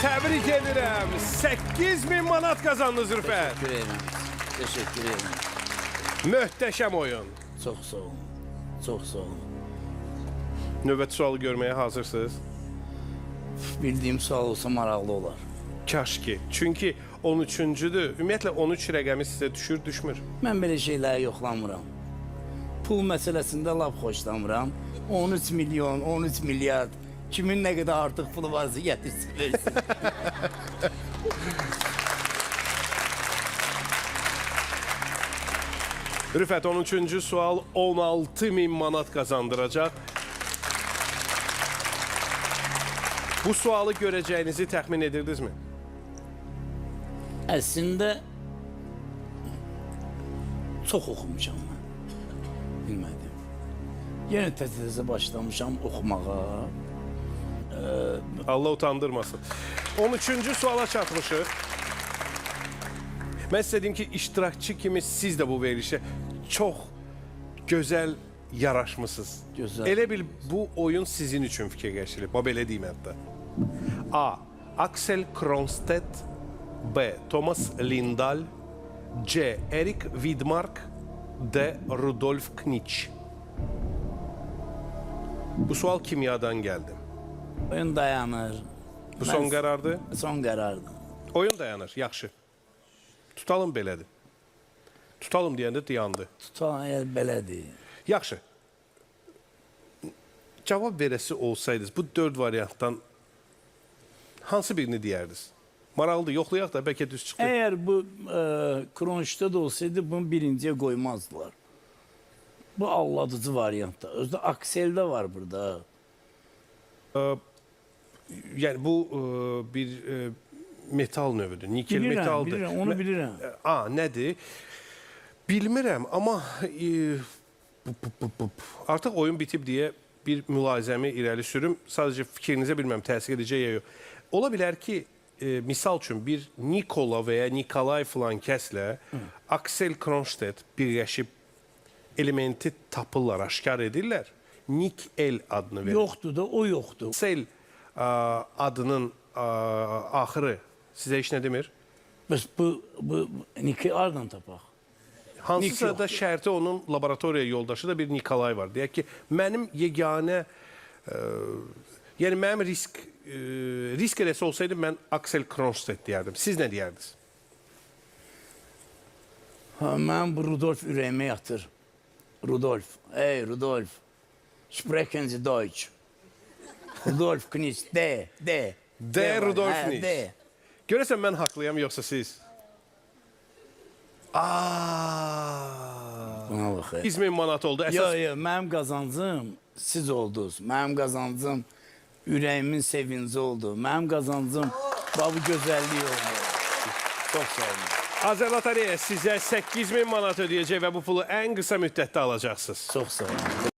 Təbrik edirəm. 8000 manat qazandınız Rüfət. Teşekkür ederim. Teşekkür ederim. Möhtəşəm oyun. Çok sağ olun. Çok sağ olun. Növbəti sualı görməyə hazırsınız? Bildiğim sual olsa maraqlı olar. Kaş ki. Çünki 13-cüdür. Ümumiyyətlə 13 rəqəmi sizə düşür, düşmür. Mən belə şeyləri yoxlamıram. Pul məsələsində lap xoşlamıram. 13 milyon, 13 milyard. Kimin nə qədər artıq pulu varsa gətirsin, versin. Rüfət 13-cü sual 16.000 manat qazandıracaq. Bu sualı görəcəyinizi təxmin edirdinizmi? Əslində çox oxumuşam mən. Bilmədim. Yenə təzə başlamışam oxumağa. Allah utandırmasın. 13-cü suala çatmışıq. Mən sizə deyim ki, iştirakçı kimi siz də bu verilişə çox gözəl yaraşmısınız. Gözəl. Elə bil bu oyun sizin üçün fikirləşilib. Belə deyim hətta. A. Axel Kronstedt. B. Thomas Lindahl. C. Erik Widmark. D. Rudolf Knitsch. Bu sual kimyadan gəldi. Oyun dayanır. Bu son qərardır. Son qərardır. Oyun dayanır, yaxşı. Tutalım belədir. Tutalım deyəndə dayandı. Tutan əgər belədir. Yaxşı. Cavab verəsi olsaydınız, bu 4 variantdan hansı birini deyərdiniz? Maraqlıdır, yoxlayaq da bəlkə düz çıxdı. Əgər bu Kronştad olsaydı bunu birinciyə qoymazdılar. Bu alladıcı variantda. Özdə Aksel'də var burada. Yəni bu bir metal növüdür, nikel metaldır. Bilirəm, onu bilirəm. A, nədir? Bilmirəm, amma artıq oyun bitib deyə bir mülahizəmi irəli sürüm. Sadəcə fikrinizə bilməm, təsir edəcək ya yox. Ola bilər ki, misal üçün bir Nikola və ya Nikolay filan kəslə Axel Kronstedt birləşib elementi tapırlar, aşkar edirlər. Nik-El adını verir. Yoxdur da, o yoxdur. Axel adının axırı sizə heç nə demir? Bəs bu Niki hardan tapaq? Hansısa da şərti onun laboratoriya yoldaşı da bir Nikolay var. Deyək ki, mənim yeganə, yəni mənim risk eləsi olsaydı mən Axel Kronstedt deyərdim. Siz nə deyərdiniz? Mən bu Rudolf ürəyimə yatır. Rudolf, ey Rudolf, sprechen Sie Deutsch. Rudolf Knitsch, D. D. Rudolf Knitsch. D. Görəsən mən haqlıyam, yoxsa siz? Buna baxır. 100.000 manat oldu. Yox, mənim qazancım siz oldunuz. Mənim qazancım ürəyimin sevinci oldu. Mənim qazancım bu gözəlliyi oldu. Çox sağ olun. Azərlotereya sizə 8.000 manat ödəyəcək və bu pulu ən qısa müddətdə alacaqsınız. Çox sağ olun.